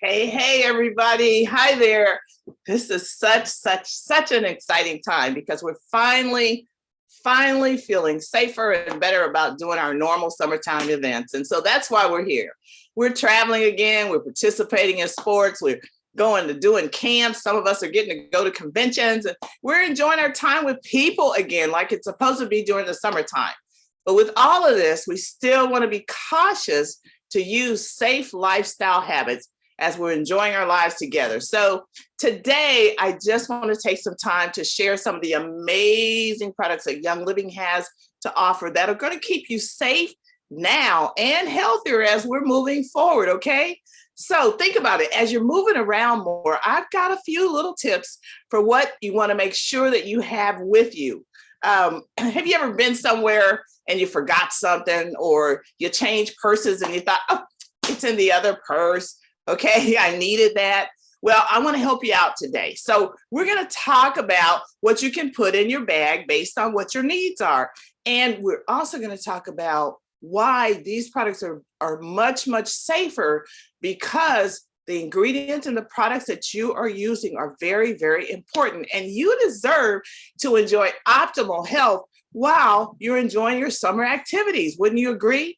Hey, everybody. Hi there. This is such an exciting time because we're finally feeling safer and better about doing our normal summertime events. And so that's why we're here. We're traveling again. We're participating in sports. We're going to doing camps. Some of us are getting to go to conventions. And we're enjoying our time with people again, like it's supposed to be during the summertime. But with all of this, we still want to be cautious to use safe lifestyle habits as we're enjoying our lives together. So today, I just want to take some time to share some of the amazing products that Young Living has to offer that are going to keep you safe now and healthier as we're moving forward, okay? So think about it. As you're moving around more, I've got a few little tips for what you want to make sure that you have with you. Have you ever been somewhere and you forgot something, or you changed purses and you thought, oh, it's in the other purse? Okay, I needed that. Well, I want to help you out today. So we're going to talk about what you can put in your bag based on what your needs are. And we're also going to talk about why these products are much safer, because the ingredients and the products that you are using are very important. And you deserve to enjoy optimal health while you're enjoying your summer activities. Wouldn't you agree?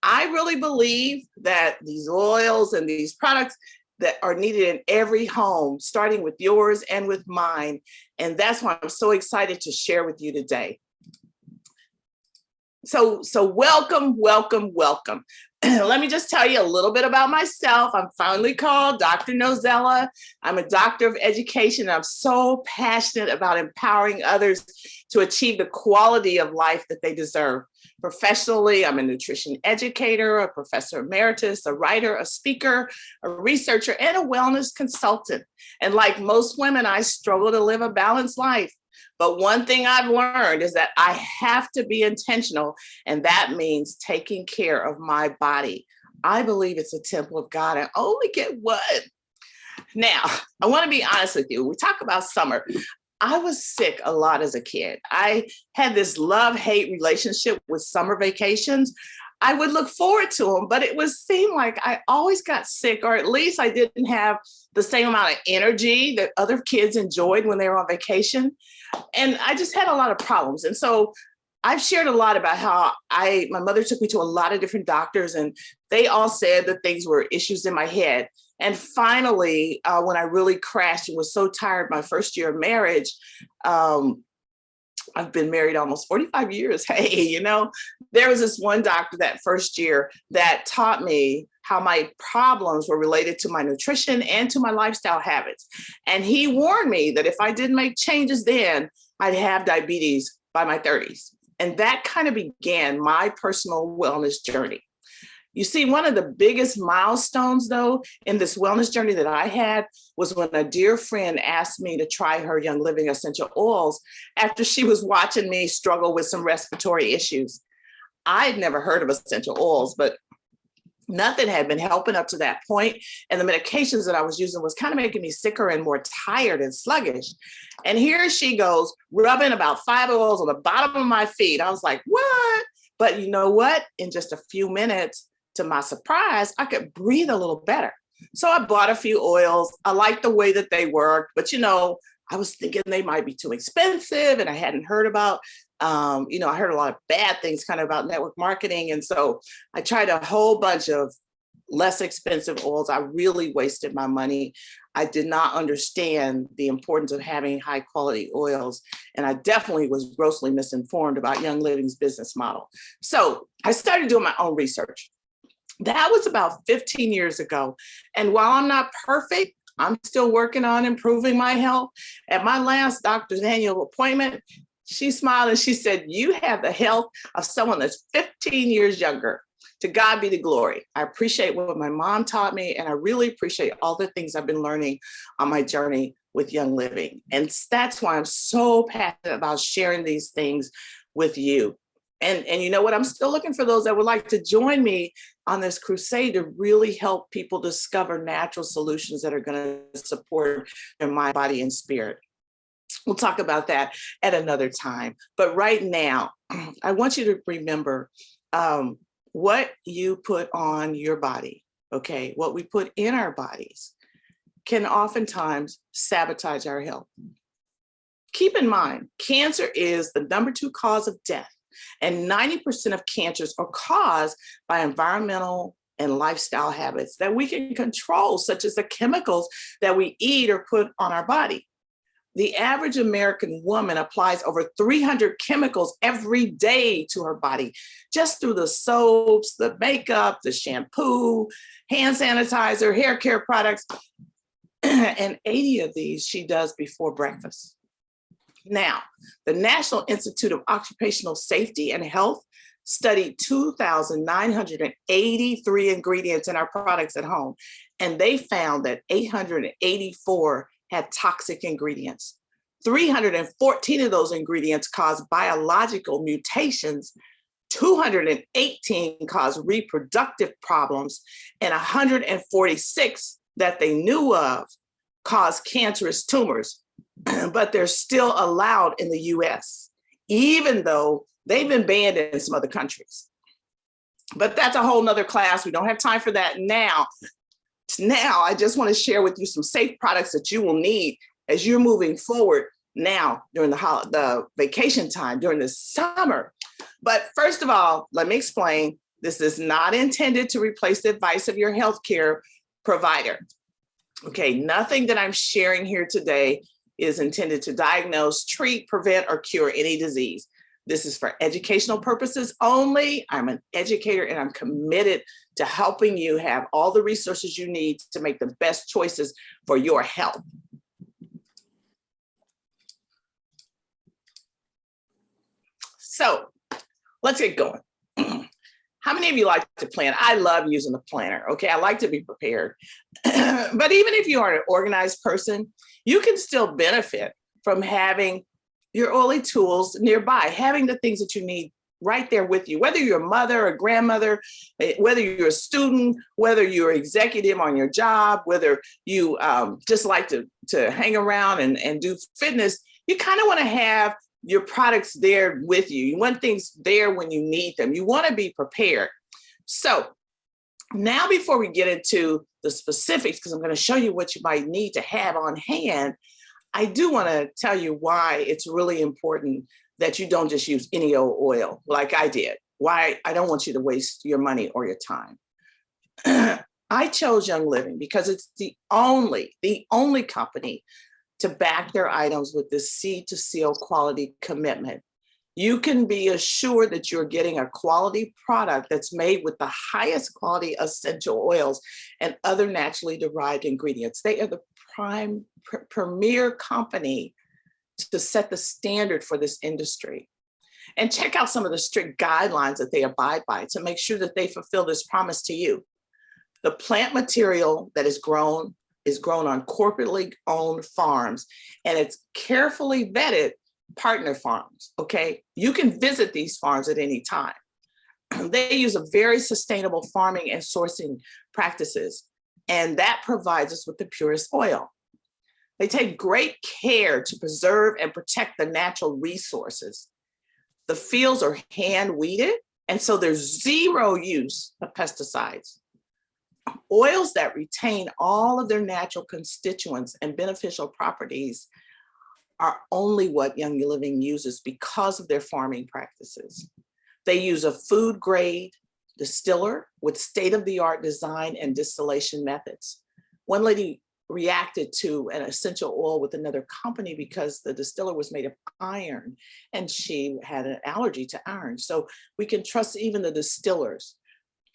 I really believe that these oils and these products that are needed in every home, starting with yours and with mine. And that's why I'm so excited to share with you today. So welcome. Let me just tell you a little bit about myself. I'm fondly called Dr. Nozella. I'm a doctor of education. I'm so passionate about empowering others to achieve the quality of life that they deserve. Professionally, I'm a nutrition educator, a professor emeritus, a writer, a speaker, a researcher, and a wellness consultant. And like most women, I struggle to live a balanced life. But one thing I've learned is that I have to be intentional, and that means taking care of my body. I believe it's a temple of God. I only get one. Now, I want to be honest with you. We talk about summer. I was sick a lot as a kid. I had this love-hate relationship with summer vacations. I would look forward to them, but it would seem like I always got sick, or at least I didn't have the same amount of energy that other kids enjoyed when they were on vacation. And I just had a lot of problems. And so I've shared a lot about how my mother took me to a lot of different doctors, and they all said that things were issues in my head. And finally, when I really crashed and was so tired my first year of marriage, I've been married almost 45 years. Hey, there was this one doctor that first year that taught me how my problems were related to my nutrition and to my lifestyle habits. And he warned me that if I didn't make changes then, I'd have diabetes by my 30s. And that kind of began my personal wellness journey. You see, one of the biggest milestones, though, in this wellness journey that I had was when a dear friend asked me to try her Young Living essential oils after she was watching me struggle with some respiratory issues. I'd never heard of essential oils, but nothing had been helping up to that point. And the medications that I was using was kind of making me sicker and more tired and sluggish. And here she goes, rubbing about 5 oils on the bottom of my feet. I was like, what? But you know what? In just a few minutes, to my surprise, I could breathe a little better. So I bought a few oils. I liked the way that they worked, but I was thinking they might be too expensive, and I hadn't heard about, I heard a lot of bad things kind of about network marketing. And so I tried a whole bunch of less expensive oils. I really wasted my money. I did not understand the importance of having high quality oils. And I definitely was grossly misinformed about Young Living's business model. So I started doing my own research. That was about 15 years ago. And while I'm not perfect, I'm still working on improving my health. At my last doctor's annual appointment, she smiled and she said, "You have the health of someone that's 15 years younger. To God be the glory." I appreciate what my mom taught me, and I really appreciate all the things I've been learning on my journey with Young Living. And that's why I'm so passionate about sharing these things with you. And you know what? I'm still looking for those that would like to join me on this crusade to really help people discover natural solutions that are going to support their mind, body, and spirit. We'll talk about that at another time. But right now, I want you to remember what you put on your body okay, what we put in our bodies, can oftentimes sabotage our health. Keep in mind, cancer is the #2 cause of death, and 90% of cancers are caused by environmental and lifestyle habits that we can control, such as the chemicals that we eat or put on our body. The average American woman applies over 300 chemicals every day to her body, just through the soaps, the makeup, the shampoo, hand sanitizer, hair care products, and 80 of these she does before breakfast. Now, the National Institute of Occupational Safety and Health studied 2,983 ingredients in our products at home, and they found that 884 had toxic ingredients. 314 of those ingredients caused biological mutations, 218 caused reproductive problems, and 146 that they knew of caused cancerous tumors. But they're still allowed in the US, even though they've been banned in some other countries. But that's a whole nother class. We don't have time for that now. Now, I just want to share with you some safe products that you will need as you're moving forward now during the vacation time, during the summer. But first of all, let me explain, this is not intended to replace the advice of your healthcare provider. Okay, nothing that I'm sharing here today is intended to diagnose, treat, prevent, or cure any disease. This is for educational purposes only. I'm an educator and I'm committed to helping you have all the resources you need to make the best choices for your health. So let's get going. How many of you like to plan? I love using a planner, okay? I like to be prepared. But even if you are an organized person, you can still benefit from having your early tools nearby, having the things that you need right there with you, whether you're a mother or grandmother, whether you're a student, whether you're executive on your job, whether you just like to hang around and do fitness, you kind of want to have your products there with you. You want things there when you need them. You want to be prepared. So now before we get into the specifics, because I'm going to show you what you might need to have on hand, I do want to tell you why it's really important that you don't just use any old oil like I did. Why I don't want you to waste your money or your time. I chose Young Living because it's the only company to back their items with this seed to seal quality commitment. You can be assured that you're getting a quality product that's made with the highest quality essential oils and other naturally derived ingredients. They are the premier company to set the standard for this industry. And check out some of the strict guidelines that they abide by to make sure that they fulfill this promise to you. The plant material that is grown on corporately owned farms, and it's carefully vetted partner farms, okay? You can visit these farms at any time. They use a very sustainable farming and sourcing practices, and that provides us with the purest oil. They take great care to preserve and protect the natural resources. The fields are hand weeded, and so there's zero use of pesticides. Oils that retain all of their natural constituents and beneficial properties are only what Young Living uses because of their farming practices. They use a food grade distiller with state-of-the-art design and distillation methods. One lady reacted to an essential oil with another company because the distiller was made of iron and she had an allergy to iron. So we can trust even the distillers.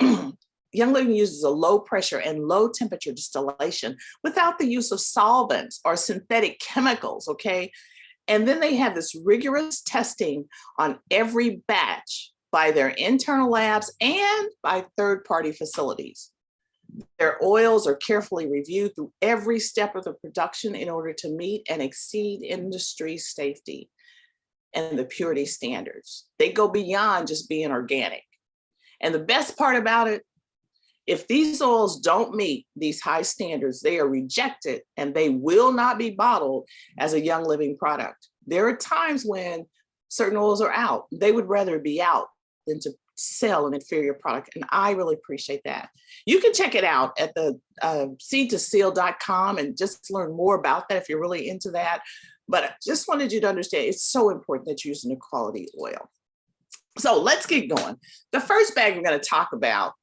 Young Living uses a low pressure and low temperature distillation without the use of solvents or synthetic chemicals, okay? And then they have this rigorous testing on every batch by their internal labs and by third-party facilities. Their oils are carefully reviewed through every step of the production in order to meet and exceed industry safety and the purity standards. They go beyond just being organic. And the best part about it, if these oils don't meet these high standards, they are rejected and they will not be bottled as a Young Living product. There are times when certain oils are out. They would rather be out than to sell an inferior product. And I really appreciate that. You can check it out at the seed2seal.com and just learn more about that if you're really into that. But I just wanted you to understand it's so important that you're using a quality oil. So let's get going. The first bag we're going to talk about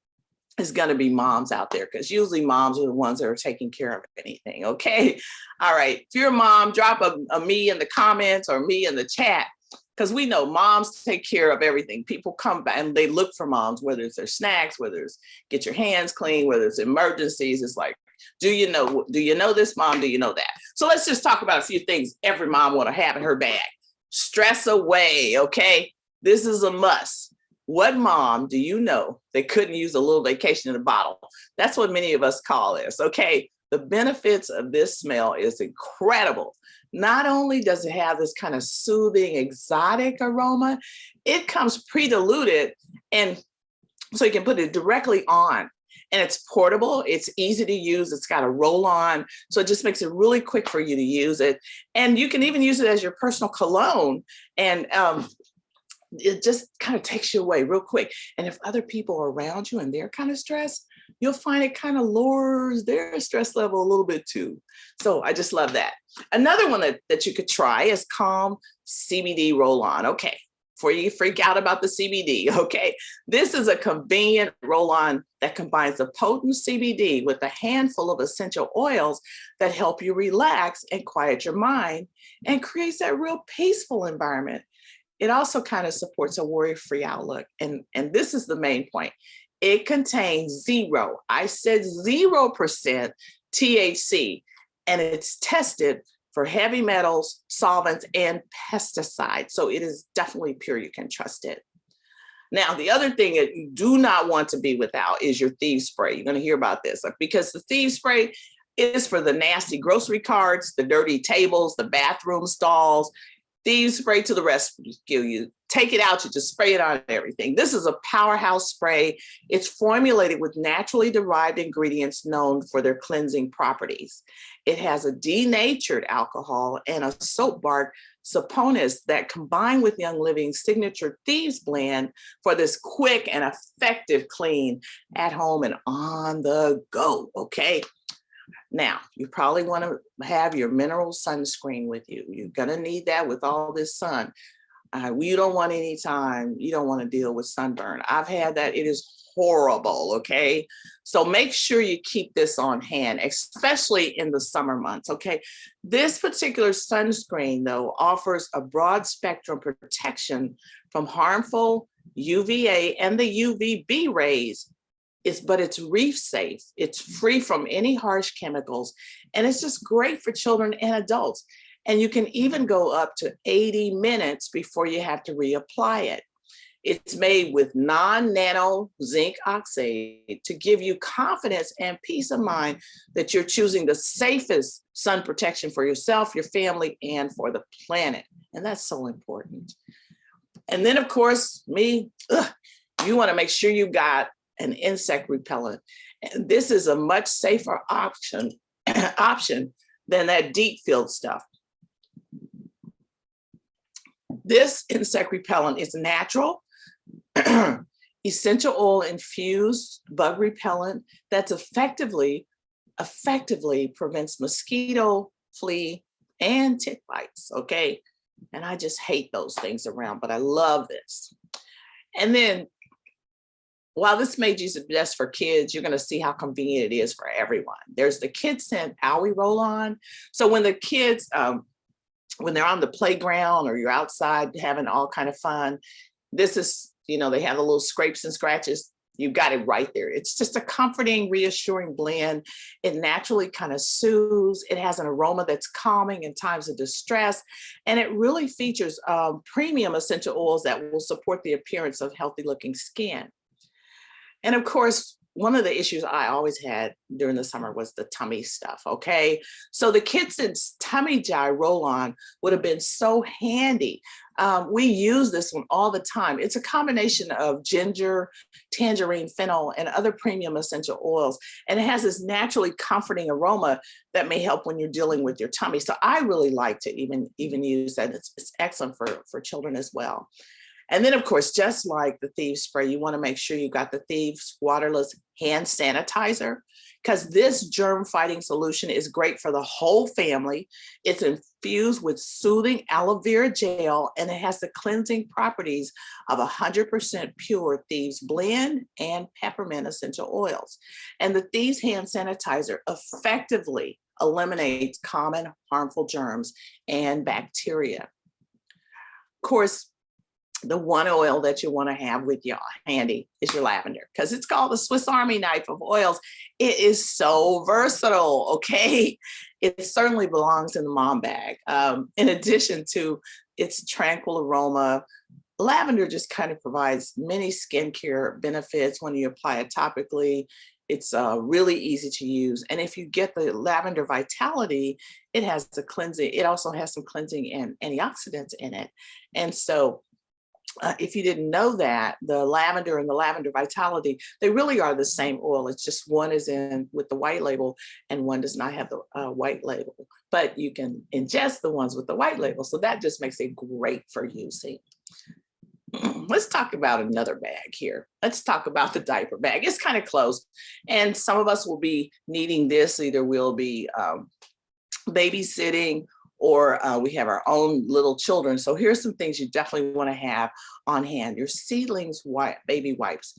is going to be moms out there, because usually moms are the ones that are taking care of anything. Okay. All right. If you're a mom, drop a me in the comments or me in the chat, because we know moms take care of everything. People come back and they look for moms, whether it's their snacks, whether it's get your hands clean, whether it's emergencies. It's like, do you know this, mom? Do you know that? So let's just talk about a few things every mom want to have in her bag. Stress away. Okay. This is a must. What mom do you know they couldn't use a little vacation in a bottle? That's what many of us call this. Okay. The benefits of this smell is incredible. Not only does it have this kind of soothing, exotic aroma, it comes pre-diluted, and so you can put it directly on. And it's portable, it's easy to use, it's got a roll-on, so it just makes it really quick for you to use it. And you can even use it as your personal cologne, and it just kind of takes you away real quick. And if other people are around you and they're kind of stressed, you'll find it kind of lowers their stress level a little bit too. So I just love that. Another one that you could try is Calm CBD Roll-On. Okay, before you freak out about the CBD, okay? This is a convenient roll-on that combines the potent CBD with a handful of essential oils that help you relax and quiet your mind and creates that real peaceful environment. It also kind of supports a worry-free outlook. And this is the main point. It contains zero, I said 0% THC, and it's tested for heavy metals, solvents, and pesticides. So it is definitely pure. You can trust it. Now, the other thing that you do not want to be without is your thieves spray. You're going to hear about this, because the thieves spray is for the nasty grocery carts, the dirty tables, the bathroom stalls. Thieves spray to the rescue. You take it out, you just spray it on everything. This is a powerhouse spray. It's formulated with naturally derived ingredients known for their cleansing properties. It has a denatured alcohol and a soap bark saponis that combine with Young Living's signature Thieves blend for this quick and effective clean at home and on the go. Okay. Now, you probably want to have your mineral sunscreen with you. You're going to need that with all this sun. You don't want you don't want to deal with sunburn. I've had that. It is horrible, okay? So make sure you keep this on hand, especially in the summer months, okay? This particular sunscreen, though, offers a broad spectrum protection from harmful UVA and the UVB rays. But it's reef safe. It's free from any harsh chemicals, and it's just great for children and adults. And you can even go up to 80 minutes before you have to reapply it. It's made with non-nano zinc oxide to give you confidence and peace of mind that you're choosing the safest sun protection for yourself, your family, and for the planet. And that's so important. And then, of course, you want to make sure you got an insect repellent. And this is a much safer option than that deep field stuff. This insect repellent is natural, essential oil infused bug repellent that's effectively prevents mosquito, flea, and tick bites. Okay. And I just hate those things around, but I love this. And then, while this may be best for kids, you're going to see how convenient it is for everyone. There's the Kid Scent Owie Roll-On. So when the kids, when they're on the playground or you're outside having all kind of fun, this is, they have the little scrapes and scratches. You got it right there. It's just a comforting, reassuring blend. It naturally kind of soothes. It has an aroma that's calming in times of distress. And it really features premium essential oils that will support the appearance of healthy looking skin. And of course, one of the issues I always had during the summer was the tummy stuff, okay? So the Kid Scent Tummy Dye Roll-On would have been so handy. We use this one all the time. It's a combination of ginger, tangerine, fennel, and other premium essential oils. And it has this naturally comforting aroma that may help when you're dealing with your tummy. So I really like to even use that. It's excellent for children as well. And then, of course, just like the Thieves spray, you want to make sure you got the Thieves waterless hand sanitizer, because this germ fighting solution is great for the whole family. It's infused with soothing aloe vera gel, and it has the cleansing properties of 100% pure Thieves blend and peppermint essential oils. And the Thieves hand sanitizer effectively eliminates common harmful germs and bacteria. Of course, the one oil that you want to have with you handy is your lavender, because it's called the Swiss Army knife of oils. It is so versatile, okay? It certainly belongs in the mom bag. In addition to its tranquil aroma, lavender just kind of provides many skincare benefits when you apply it topically. It's really easy to use. And if you get the lavender vitality, it has the cleansing. It also has some cleansing and antioxidants in it. And so if you didn't know that, the lavender and the lavender vitality, they really are the same oil. It's just one is in with the white label and one does not have the white label, but you can ingest the ones with the white label. So that just makes it great for using. Let's talk about another bag here. Let's talk about the diaper bag. It's kind of close. And some of us will be needing this. Either we'll be babysitting, or we have our own little children. So here's some things you definitely want to have on hand. Your Seedlings baby wipes.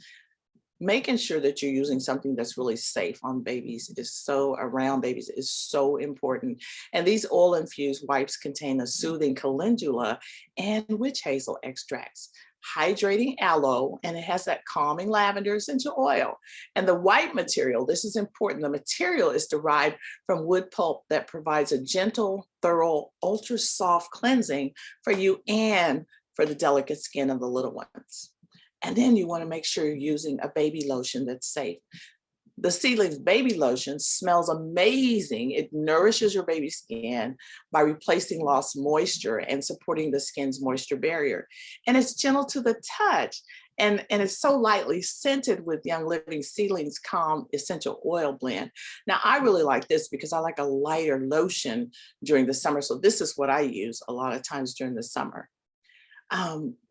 Making sure that you're using something that's really safe on babies around babies is so important. And these oil infused wipes contain a soothing calendula and witch hazel extracts, hydrating aloe, and it has that calming lavender essential oil. And the white material, this is important, the material is derived from wood pulp that provides a gentle, thorough, ultra soft cleansing for you and for the delicate skin of the little ones. And then you want to make sure you're using a baby lotion that's safe. The Seedlings baby lotion smells amazing. It nourishes your baby's skin by replacing lost moisture and supporting the skin's moisture barrier. And it's gentle to the touch. And it's so lightly scented with Young Living Seedlings Calm Essential Oil Blend. Now, I really like this because I like a lighter lotion during the summer. So this is what I use a lot of times during the summer.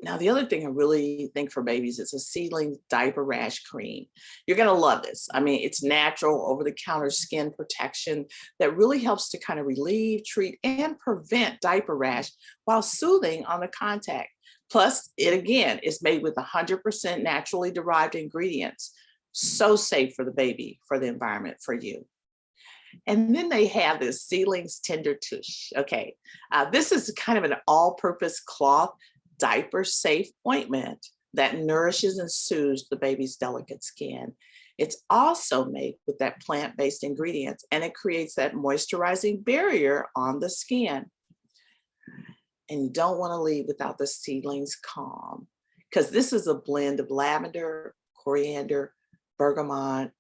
Now, the other thing I really think for babies is a Seedlings diaper rash cream. You're going to love this. I mean, it's natural over-the-counter skin protection that really helps to kind of relieve, treat, and prevent diaper rash while soothing on the contact. Plus, it again is made with 100% naturally derived ingredients. So safe for the baby, for the environment, for you. And then they have this Seedlings Tender Tush. Okay, this is kind of an all-purpose cloth diaper safe ointment that nourishes and soothes the baby's delicate skin. It's also made with that plant-based ingredients, and it creates that moisturizing barrier on the skin. And you don't want to leave without the Seedlings Calm, because this is a blend of lavender, coriander, bergamot,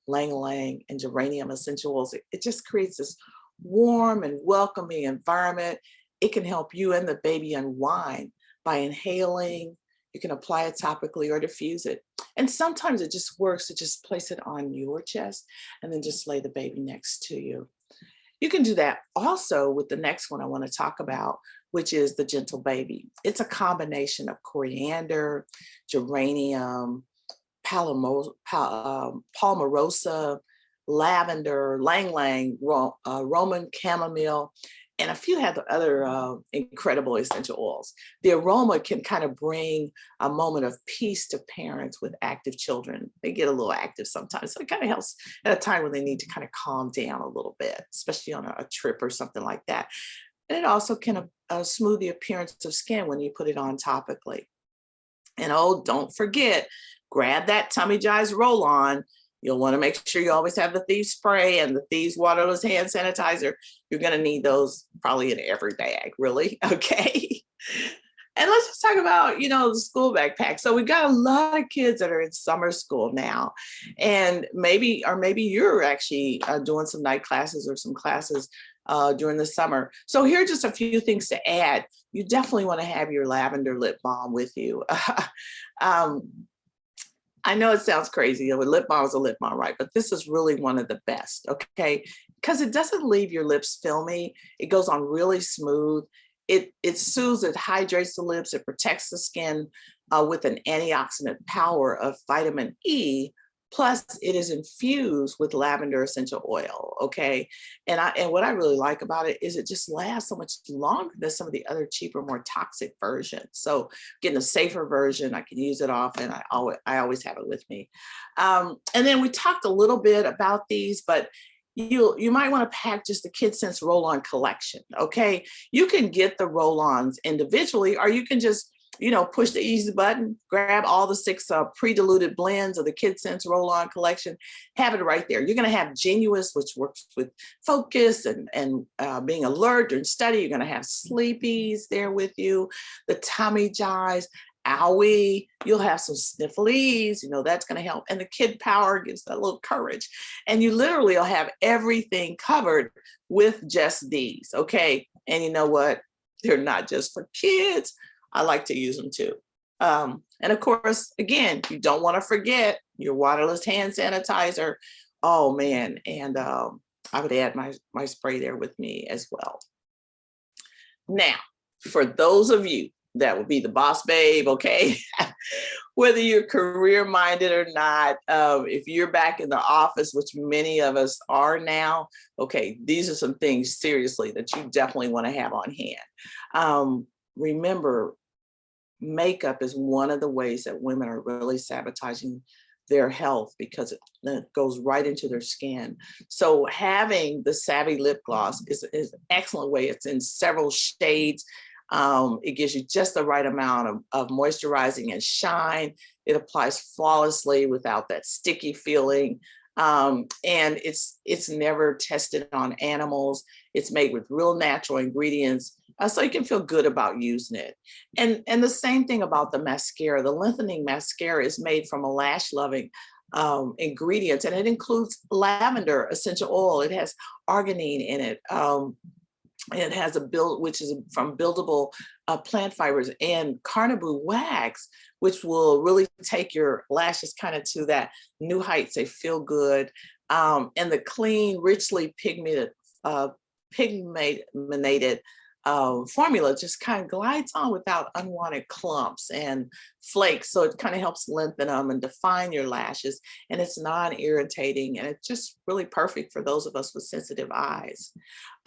ylang-ylang, and geranium essential oils. It just creates this warm and welcoming environment. It can help you and the baby unwind by inhaling. You can apply it topically or diffuse it. And sometimes it just works to just place it on your chest and then just lay the baby next to you. You can do that also with the next one I want to talk about, which is the Gentle Baby. It's a combination of coriander, geranium, palmarosa, lavender, ylang-ylang, Roman chamomile, and a few have the other incredible essential oils. The aroma can kind of bring a moment of peace to parents with active children. They get a little active sometimes, so it kind of helps at a time when they need to kind of calm down a little bit, especially on a trip or something like that. And it also can smooth the appearance of skin when you put it on topically. And oh, don't forget, grab that Tummy Jives roll-on. You'll want to make sure you always have the Thieves spray and the Thieves waterless hand sanitizer. You're going to need those probably in every bag, really. Okay. And let's just talk about, the school backpack. So we've got a lot of kids that are in summer school now, and maybe you're actually doing some night classes or some classes during the summer. So here are just a few things to add. You definitely want to have your lavender lip balm with you. I know it sounds crazy. A lip balm is a lip balm, right? But this is really one of the best, okay? Because it doesn't leave your lips filmy. It goes on really smooth. it soothes, it hydrates the lips, it protects the skin with an antioxidant power of vitamin E. Plus, it is infused with lavender essential oil. Okay, and what I really like about it is it just lasts so much longer than some of the other cheaper, more toxic versions. So, getting a safer version, I can use it often. I always have it with me. And then we talked a little bit about these, but you might want to pack just the KidSense roll-on collection. Okay, you can get the roll-ons individually, or you can just push the easy button, grab all the 6 pre-diluted blends of the KidSense roll-on collection, have it right there. You're going to have Genuous, which works with focus and being alert during study. You're going to have Sleepies there with you, the Tummy Jives, Owie, you'll have some Snifflies, that's going to help. And the Kid Power gives that little courage. And you literally will have everything covered with just these, okay? And you know what? They're not just for kids. I like to use them too. And of course, again, you don't want to forget your waterless hand sanitizer. Oh man, and I would add my spray there with me as well. Now, for those of you that would be the boss babe, okay? Whether you're career minded or not, if you're back in the office, which many of us are now, okay, these are some things seriously that you definitely want to have on hand. Remember, makeup is one of the ways that women are really sabotaging their health because it goes right into their skin. So having the Savvy lip gloss is an excellent way. It's in several shades. It gives you just the right amount of moisturizing and shine. It applies flawlessly without that sticky feeling. And it's never tested on animals. It's made with real natural ingredients. So you can feel good about using it. And the same thing about the mascara. The lengthening mascara is made from a lash loving ingredients, and it includes lavender essential oil. It has arginine in it. It has which is from buildable plant fibers, and carnauba wax, which will really take your lashes kind of to that new heights. They feel good. And the clean, richly pigmented formula just kind of glides on without unwanted clumps and flakes. So it kind of helps lengthen them and define your lashes. And it's non-irritating, and it's just really perfect for those of us with sensitive eyes.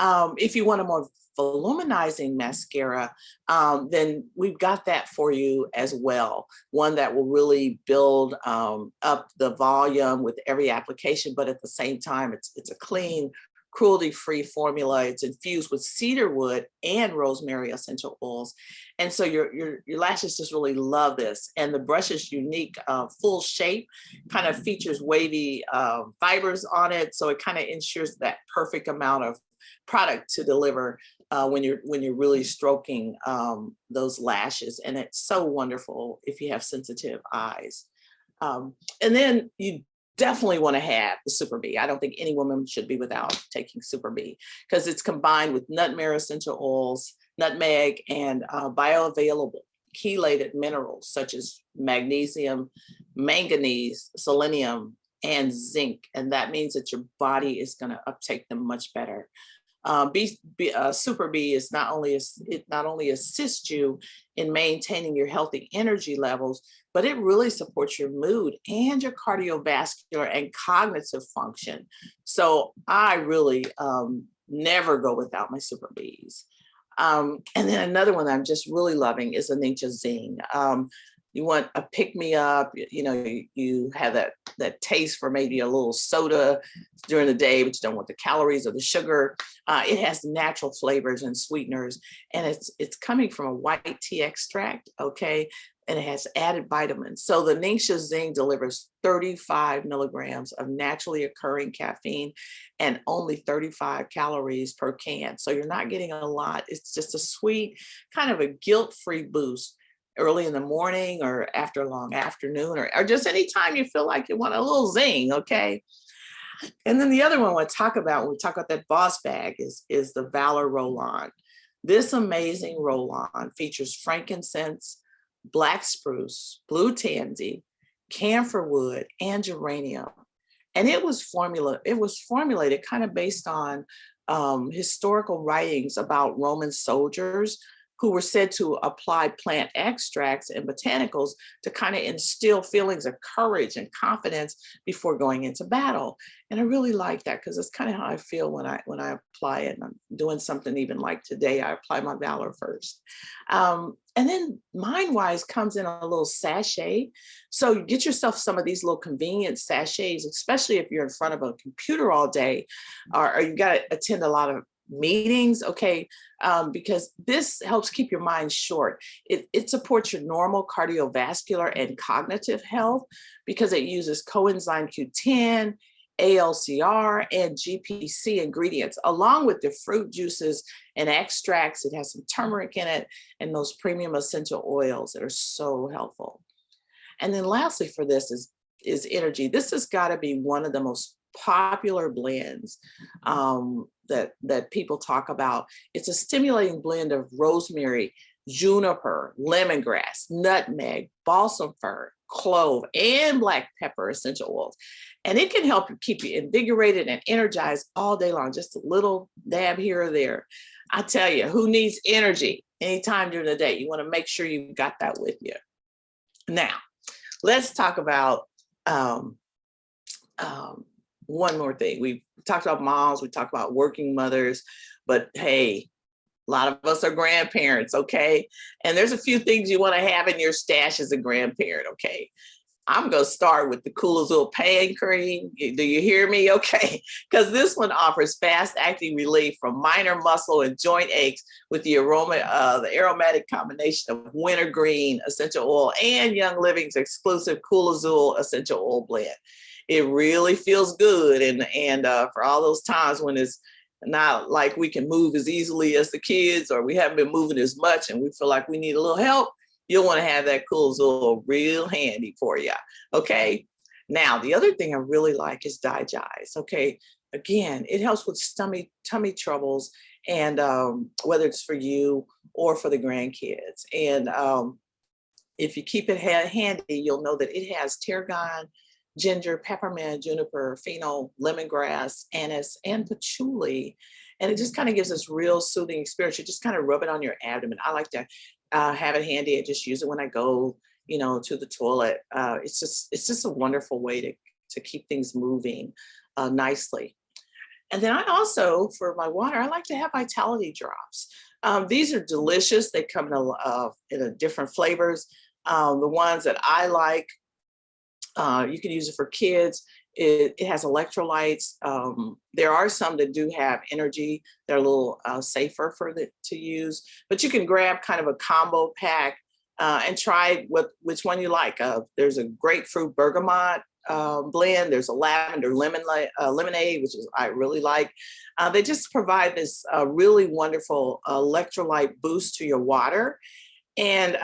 If you want a more voluminizing mascara, then we've got that for you as well. One that will really build up the volume with every application, but at the same time, it's a clean, cruelty-free formula. It's infused with cedarwood and rosemary essential oils. And so your lashes just really love this. And the brush's unique full shape kind of features wavy fibers on it. So it kind of ensures that perfect amount of product to deliver when you're really stroking those lashes. And it's so wonderful if you have sensitive eyes. And then you definitely want to have the Super Bee. I don't think any woman should be without taking Super Bee because it's combined with nutmeg essential oils, nutmeg, and bioavailable chelated minerals such as magnesium, manganese, selenium, and zinc. And that means that your body is going to uptake them much better. Super Bee is not only assists you in maintaining your healthy energy levels, but it really supports your mood and your cardiovascular and cognitive function. So I really never go without my Super Bees. And then another one that I'm just really loving is the Ningxia Zing. You want a pick-me-up, you have that taste for maybe a little soda during the day, but you don't want the calories or the sugar. It has natural flavors and sweeteners, and it's coming from a white tea extract, okay? And it has added vitamins. So the Ningxia Zing delivers 35 milligrams of naturally occurring caffeine and only 35 calories per can. So you're not getting a lot. It's just a sweet, kind of a guilt-free boost early in the morning or after a long afternoon, or just anytime you feel like you want a little zing, okay? And then the other one I want to talk about when we talk about that boss bag is the Valor Roll-On. This amazing roll-on features frankincense, black spruce, blue tansy, camphor wood, and geranium. And it was formulated kind of based on historical writings about Roman soldiers who were said to apply plant extracts and botanicals to kind of instill feelings of courage and confidence before going into battle. And I really like that because it's kind of how I feel when I apply it. And I'm doing something even like today, I apply my valor first. And then Mindwise comes in a little sachet. So you get yourself some of these little convenient sachets, especially if you're in front of a computer all day, or you got to attend a lot of meetings, okay, because this helps keep your mind short. It supports your normal cardiovascular and cognitive health because it uses coenzyme Q10, ALCR, and GPC ingredients, along with the fruit juices and extracts. It has some turmeric in it and those premium essential oils that are so helpful. And then lastly for this is energy. This has got to be one of the most popular blends that people talk about. It's a stimulating blend of rosemary, juniper, lemongrass, nutmeg, balsam fir, clove, and black pepper essential oils. And it can help keep you invigorated and energized all day long, just a little dab here or there. I tell you, who needs energy anytime during the day? You want to make sure you've got that with you. Now, let's talk about one more thing. We talked about moms, we talked about working mothers, but hey, a lot of us are grandparents, okay? And there's a few things you want to have in your stash as a grandparent, okay? I'm going to start with the Cool Azul pain cream. Do you hear me? Okay. Because this one offers fast-acting relief from minor muscle and joint aches with the the aromatic combination of wintergreen essential oil and Young Living's exclusive Cool Azul essential oil blend. It really feels good. And for all those times when it's not like we can move as easily as the kids, or we haven't been moving as much and we feel like we need a little help, you'll want to have that Cool Azul real handy for you. Okay. Now, the other thing I really like is Digest. Okay. Again, it helps with tummy troubles, and whether it's for you or for the grandkids. And if you keep it handy, you'll know that it has tarragon, ginger, peppermint, juniper, fennel, lemongrass, anise, and patchouli. And it just kind of gives this real soothing experience. You just kind of rub it on your abdomen. I like to have it handy. I just use it when I go, to the toilet. It's just a wonderful way to keep things moving nicely. And then I also, for my water, I like to have Vitality drops. These are delicious. They come in different flavors. The ones that I like, you can use it for kids. It has electrolytes. There are some that do have energy. They're a little safer to use, but you can grab kind of a combo pack and try which one you like. There's a grapefruit bergamot blend. There's a lavender lemonade, which I really like. They just provide this really wonderful electrolyte boost to your water. And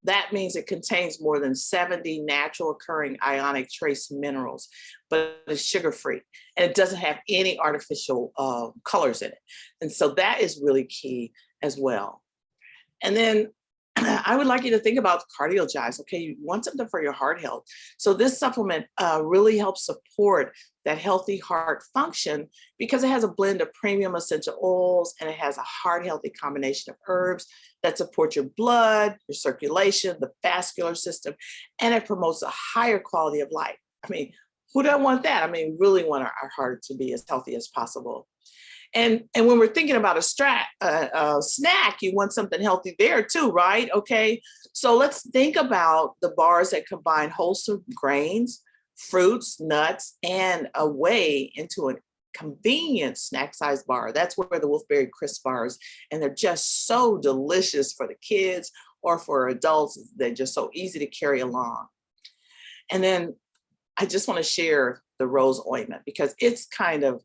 that means it contains more than 70 natural occurring ionic trace minerals, but it's sugar-free, and it doesn't have any artificial colors in it. And so that is really key as well. And then I would like you to think about Cardiogest. Okay, you want something for your heart health. So this supplement really helps support that healthy heart function because it has a blend of premium essential oils, and it has a heart healthy combination of herbs that support your blood, your circulation, the vascular system, and it promotes a higher quality of life. I mean, who doesn't want that? I mean, really want our heart to be as healthy as possible. And when we're thinking about a snack, you want something healthy there too, right? Okay, so let's think about the bars that combine wholesome grains, fruits, nuts, and a whey into a convenient snack size bar. That's where the Wolfberry Crisp bars, and they're just so delicious for the kids or for adults. They're just so easy to carry along. And then I just want to share the rose ointment because it's kind of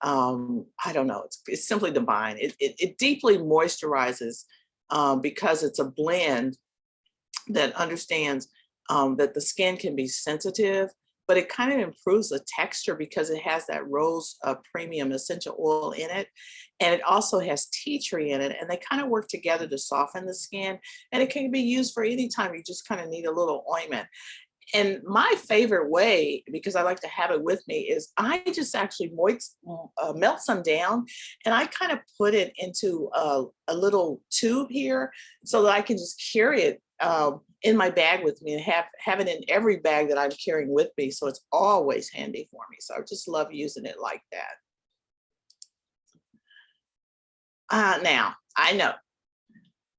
I don't know, it's simply divine. It deeply moisturizes because it's a blend that understands that the skin can be sensitive, but it kind of improves the texture because it has that rose premium essential oil in it. And it also has tea tree in it, and they kind of work together to soften the skin. And it can be used for any time you just kind of need a little ointment. And my favorite way, because I like to have it with me, is I just actually melt some down and I kind of put it into a little tube here so that I can just carry it in my bag with me and have it in every bag that I'm carrying with me. So it's always handy for me. So I just love using it like that. Now, I know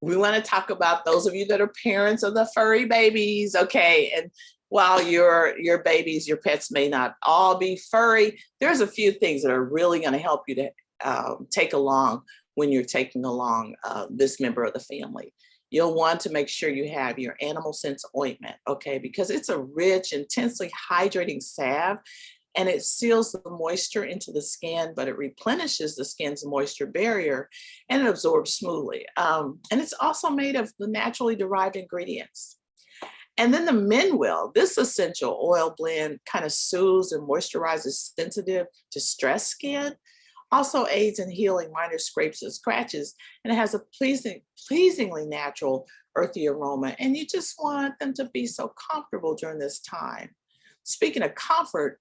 we want to talk about those of you that are parents of the furry babies, okay? And while your babies, your pets may not all be furry, there's a few things that are really going to help you to take along when you're taking along this member of the family. You'll want to make sure you have your animal sense ointment, okay? Because it's a rich, intensely hydrating salve, and it seals the moisture into the skin, but it replenishes the skin's moisture barrier and it absorbs smoothly. And it's also made of the naturally derived ingredients. And then the Minwell, this essential oil blend kind of soothes and moisturizes sensitive to stressed skin, also aids in healing minor scrapes and scratches, and it has a pleasingly natural earthy aroma. And you just want them to be so comfortable during this time. Speaking of comfort,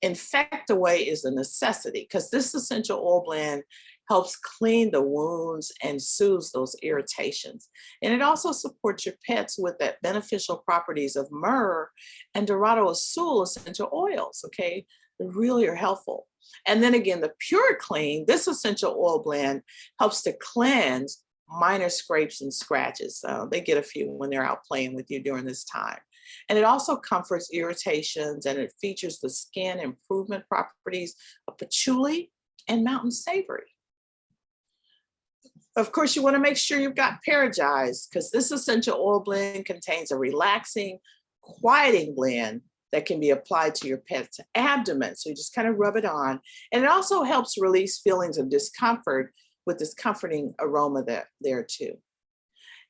Infect Away is a necessity because this essential oil blend helps clean the wounds and soothes those irritations. And it also supports your pets with that beneficial properties of myrrh and Dorado Azul essential oils, okay? They really are helpful. And then again, the Pure Clean, this essential oil blend helps to cleanse minor scrapes and scratches. They get a few when they're out playing with you during this time. And it also comforts irritations and it features the skin improvement properties of patchouli and mountain savory. Of course, you want to make sure you've got Paragize because this essential oil blend contains a relaxing, quieting blend that can be applied to your pet's abdomen. So you just kind of rub it on. And it also helps release feelings of discomfort with this comforting aroma there too.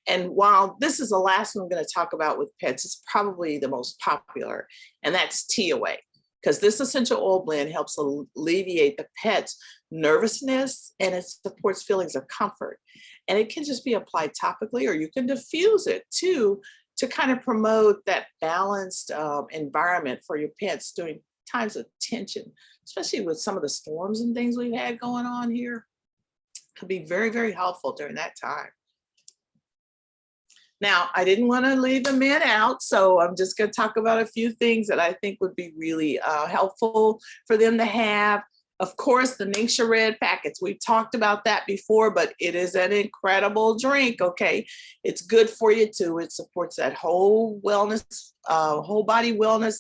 And while this is the last one I'm going to talk about with pets, it's probably the most popular, and that's Tea Away, because this essential oil blend helps alleviate the pet's nervousness and it supports feelings of comfort. And it can just be applied topically, or you can diffuse it too to kind of promote that balanced environment for your pets during times of tension, especially with some of the storms and things we've had going on here. It could be very, very helpful during that time. Now, I didn't want to leave the men out, so I'm just going to talk about a few things that I think would be really helpful for them to have. Of course, the Ningxia Red packets. We've talked about that before, but it is an incredible drink, okay? It's good for you too. It supports that whole wellness, whole body wellness.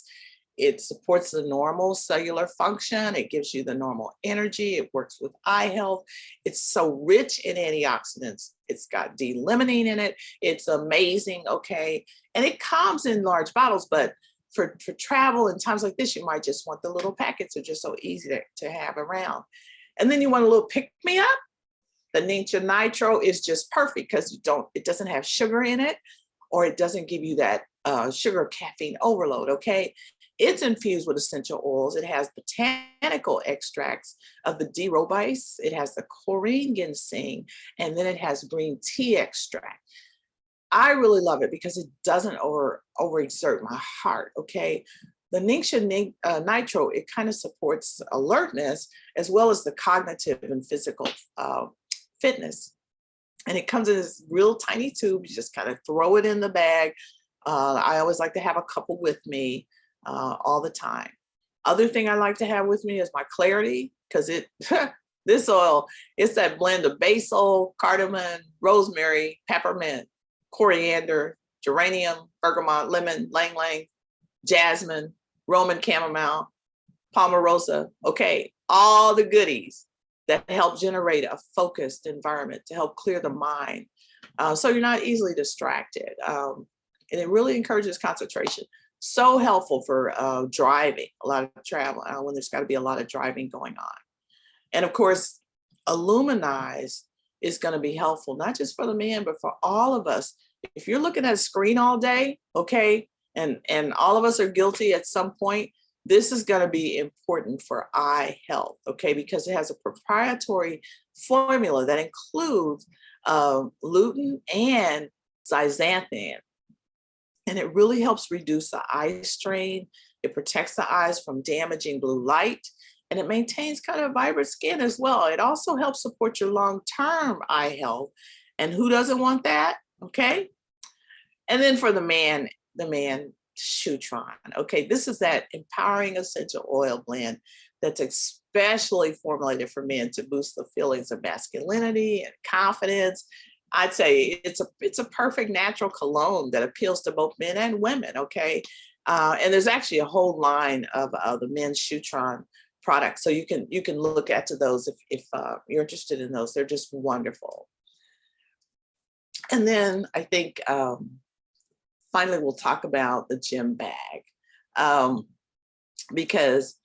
It supports the normal cellular function. It gives you the normal energy. It works with eye health. It's so rich in antioxidants. It's got D-limonene in it. It's amazing, okay? And it comes in large bottles, but for travel and times like this, you might just want the little packets. They're just so easy to have around. And then you want a little pick-me-up. The Ningxia Nitro is just perfect because it doesn't have sugar in it, or it doesn't give you that sugar caffeine overload, okay? It's infused with essential oils. It has botanical extracts of the D. robust. It has the chlorine ginseng, and then it has green tea extract. I really love it because it doesn't overexert my heart, okay? The Ningxia Nitro, it kind of supports alertness as well as the cognitive and physical fitness. And it comes in this real tiny tube. You just kind of throw it in the bag. I always like to have a couple with me all the time. Other thing I like to have with me is my Clarity, because this oil, it's that blend of basil, cardamom, rosemary, peppermint, coriander, geranium, bergamot, lemon, lang lang, jasmine, Roman chamomile, palmarosa. Okay, all the goodies that help generate a focused environment to help clear the mind, so you're not easily distracted. And it really encourages concentration. So helpful for driving, a lot of travel, when there's got to be a lot of driving going on. And of course, Illuminize is going to be helpful, not just for the man, but for all of us. If you're looking at a screen all day, okay, and all of us are guilty at some point, this is going to be important for eye health, okay, because it has a proprietary formula that includes lutein and zeaxanthin. And it really helps reduce the eye strain. It protects the eyes from damaging blue light, and it maintains kind of vibrant skin as well. It also helps support your long-term eye health. And who doesn't want that? Okay. And then for the man Shutron. Okay, this is that empowering essential oil blend that's especially formulated for men to boost the feelings of masculinity and confidence. I'd say it's a perfect natural cologne that appeals to both men and women. Okay, and there's actually a whole line of the men's Shutron products, so you can look at to those if you're interested in those. They're just wonderful. And then I think finally we'll talk about the gym bag, um, because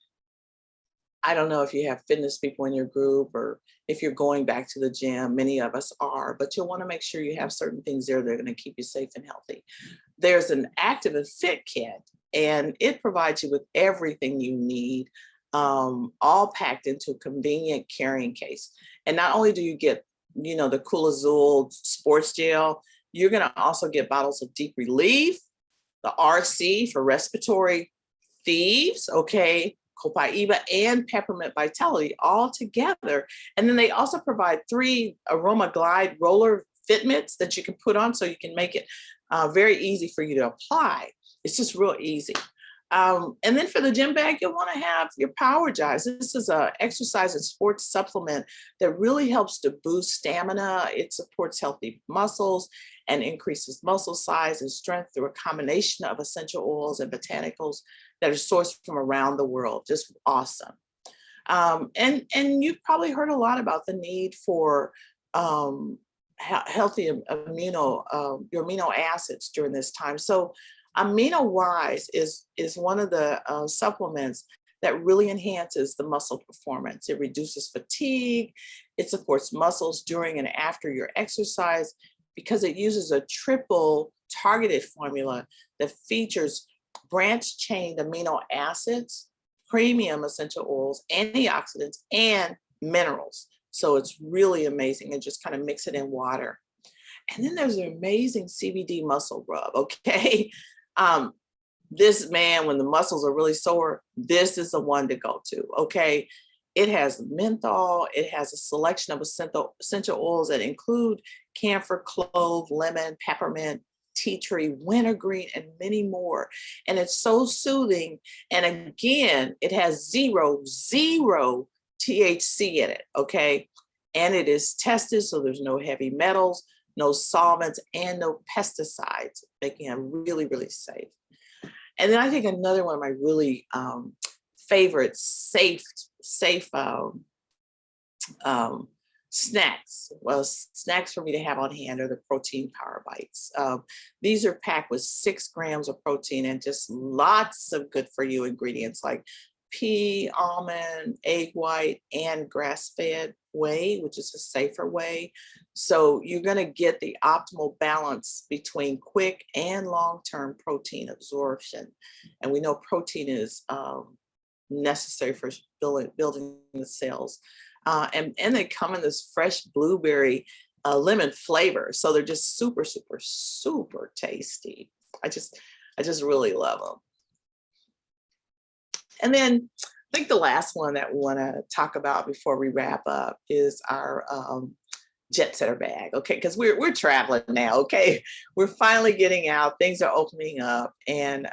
I don't know if you have fitness people in your group or if you're going back to the gym. Many of us are, but you'll want to make sure you have certain things there that are going to keep you safe and healthy. There's an active and fit kit, and it provides you with everything you need, all packed into a convenient carrying case. And not only do you get, the Cool Azul sports gel, you're going to also get bottles of Deep Relief, the RC for respiratory thieves, okay, Copaiba and Peppermint Vitality all together. And then they also provide 3 Aroma Glide roller fit mitts that you can put on, so you can make it very easy for you to apply. It's just real easy. And then for the gym bag, you'll want to have your Power Jives. This is a exercise and sports supplement that really helps to boost stamina. It supports healthy muscles and increases muscle size and strength through a combination of essential oils and botanicals that are sourced from around the world. Just awesome. And you've probably heard a lot about the need for healthy your amino acids during this time. So Amino Wise is one of the supplements that really enhances the muscle performance. It reduces fatigue. It supports muscles during and after your exercise because it uses a triple targeted formula that features branched chain amino acids, premium essential oils, antioxidants, and minerals. So it's really amazing, and just kind of mix it in water. And then there's an amazing CBD muscle rub, okay? This, man, when the muscles are really sore, this is the one to go to, okay? It has menthol, it has a selection of essential oils that include camphor, clove, lemon, peppermint, tea tree, wintergreen, and many more. And it's so soothing. And again, it has zero THC in it, okay? And it is tested, so there's no heavy metals, no solvents, and no pesticides, making it really, really safe. And then I think another one of my really favorite safe snacks, well, snacks for me to have on hand, are the protein power bites. These are packed with 6 grams of protein and just lots of good for you ingredients like pea, almond, egg white, and grass-fed whey, which is a safer whey. So you're going to get the optimal balance between quick and long-term protein absorption. And we know protein is necessary for building the cells. And they come in this fresh blueberry lemon flavor. So they're just super, super, super tasty. I just really love them. And then I think the last one that we want to talk about before we wrap up is our jet setter bag, okay? Because we're traveling now, okay? We're finally getting out. Things are opening up, and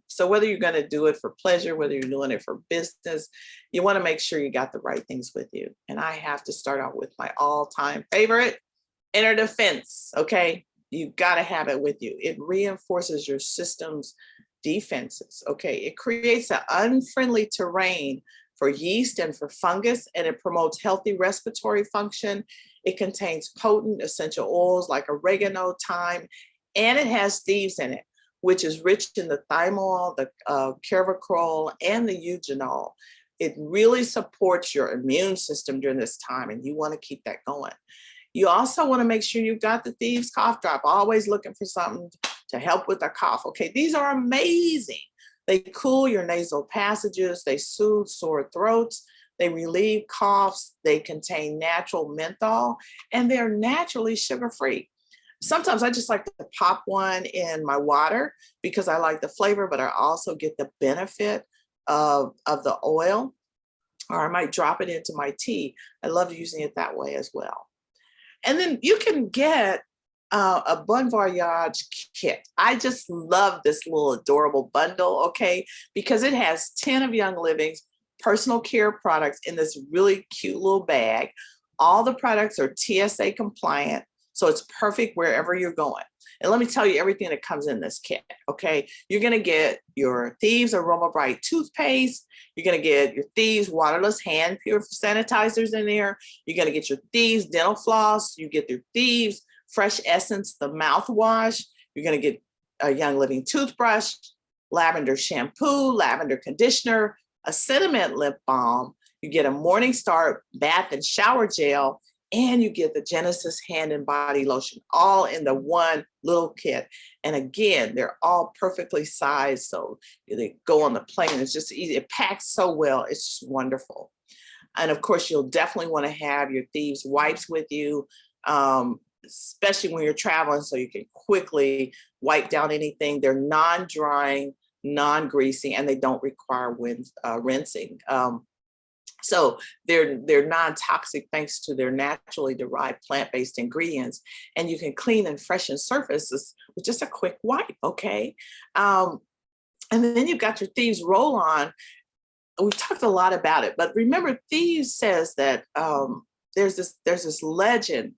so whether you're going to do it for pleasure, whether you're doing it for business, you want to make sure you got the right things with you. And I have to start out with my all-time favorite, Inner Defense, okay? You got to have it with you. It reinforces your system's defenses, okay? It creates an unfriendly terrain for yeast and for fungus, and it promotes healthy respiratory function. It contains potent essential oils like oregano, thyme, and it has thieves in it, which is rich in the thymol, the carvacrol, and the eugenol. It really supports your immune system during this time, and you want to keep that going. You also want to make sure you've got the Thieves Cough Drop, always looking for something to help with a cough. Okay, these are amazing. They cool your nasal passages, they soothe sore throats, they relieve coughs, they contain natural menthol, and they're naturally sugar-free. Sometimes I just like to pop one in my water because I like the flavor, but I also get the benefit of the oil, or I might drop it into my tea. I love using it that way as well. And then you can get a Bon Voyage kit. I just love this little adorable bundle, okay, because it has 10 of Young Living's personal care products in this really cute little bag. All the products are TSA compliant, so it's perfect wherever you're going. And let me tell you everything that comes in this kit, okay? You're gonna get your Thieves Aroma Bright toothpaste. You're gonna get your Thieves waterless hand pure sanitizers in there. You're gonna get your Thieves dental floss. You get your Thieves Fresh Essence, the mouthwash. You're gonna get a Young Living toothbrush, lavender shampoo, lavender conditioner, a cinnamon lip balm. You get a Morningstar bath and shower gel, and you get the Genesis hand and body lotion, all in the one little kit. And again, they're all perfectly sized, so they go on the plane. It's just easy. It packs so well. It's just wonderful. And of course, you'll definitely want to have your Thieves wipes with you, especially when you're traveling, so you can quickly wipe down anything. They're non-drying, non-greasy, and they don't require rinsing. So they're non-toxic thanks to their naturally derived plant-based ingredients, and you can clean and freshen surfaces with just a quick wipe, okay? And then you've got your Thieves roll-on. We've talked a lot about it, but remember, Thieves says that there's this legend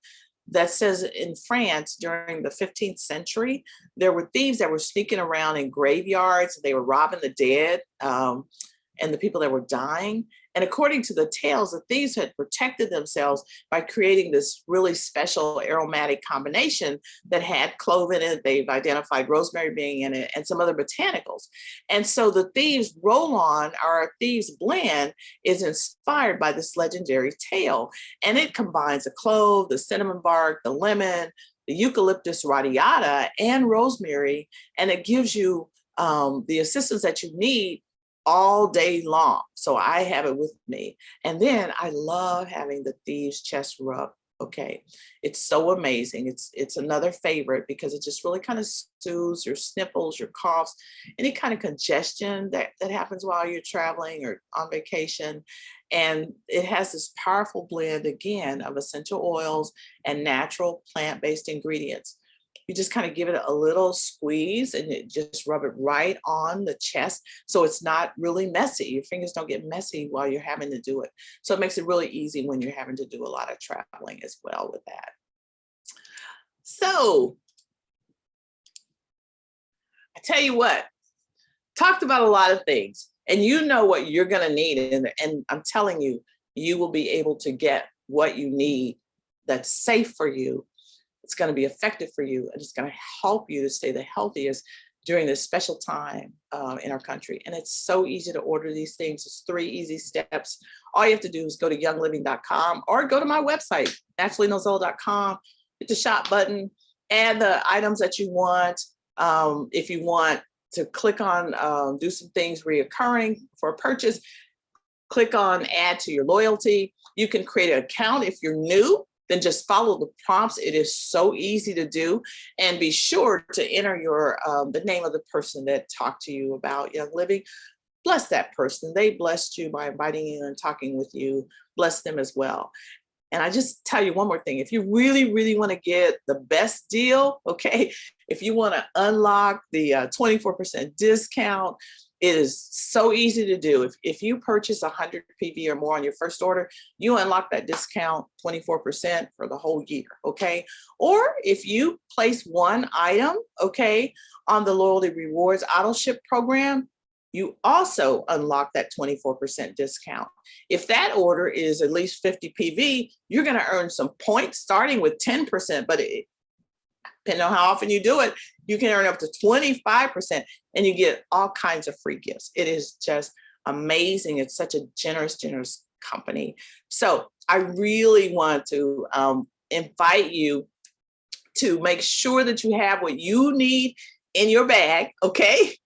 that says in France during the 15th century, there were thieves that were sneaking around in graveyards. They were robbing the dead and the people that were dying. And according to the tales, the thieves had protected themselves by creating this really special aromatic combination that had clove in it. They've identified rosemary being in it and some other botanicals. And so the Thieves roll-on, or Thieves blend, is inspired by this legendary tale. And it combines the clove, the cinnamon bark, the lemon, the eucalyptus radiata, and rosemary. And it gives you the assistance that you need all day long. So I have it with me. And then I love having the Thieves chest rub. Okay. It's so amazing. It's another favorite because it just really kind of soothes your sniffles, your coughs, any kind of congestion that happens while you're traveling or on vacation. And it has this powerful blend again of essential oils and natural plant-based ingredients. You just kind of give it a little squeeze and it just rub it right on the chest. So it's not really messy. Your fingers don't get messy while you're having to do it. So it makes it really easy when you're having to do a lot of traveling as well with that. So I tell you what, talked about a lot of things, and you know what you're going to need. And I'm telling you, you will be able to get what you need that's safe for you. It's going to be effective for you, and it's going to help you to stay the healthiest during this special time in our country. And it's so easy to order these things. It's 3 easy steps. All you have to do is go to youngliving.com or go to my website, naturallynozella.com, hit the shop button, add the items that you want. If you want to click on do some things reoccurring for a purchase, click on add to your loyalty. You can create an account if you're new. Then just follow the prompts. It is so easy to do. And be sure to enter your the name of the person that talked to you about Young Living. Bless that person. They blessed you by inviting you and talking with you. Bless them as well. And I just tell you one more thing. If you really, really want to get the best deal, okay, if you want to unlock the 24% discount, it is so easy to do. If you purchase 100 PV or more on your first order, you unlock that discount 24% for the whole year, okay? Or if you place one item, okay, on the Loyalty Rewards auto ship program, you also unlock that 24% discount. If that order is at least 50 PV, you're going to earn some points starting with 10%, but depending on how often you do it, you can earn up to 25% and you get all kinds of free gifts. It is just amazing. It's such a generous, generous company. So I really want to invite you to make sure that you have what you need in your bag, okay?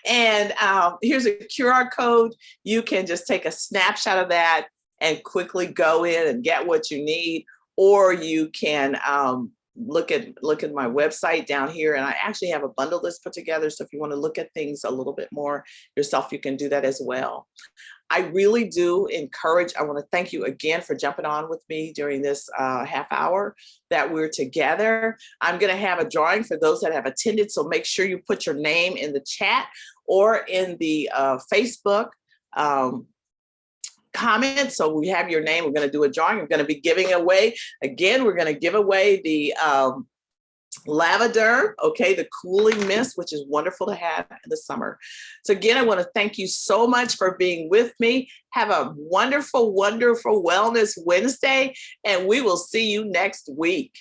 And here's a QR code. You can just take a snapshot of that and quickly go in and get what you need, or you can look at my website down here, and I actually have a bundle list put together. So if you want to look at things a little bit more yourself, you can do that as well. I really do encourage, I want to thank you again for jumping on with me during this half hour that we're together. I'm going to have a drawing for those that have attended. So make sure you put your name in the chat or in the Facebook comment. So we have your name. We're going to do a drawing. We're going to be giving away, again, we're going to give away the lavender, okay, the cooling mist, which is wonderful to have in the summer. So again, I want to thank you so much for being with me. Have a wonderful, wonderful Wellness Wednesday, and we will see you next week.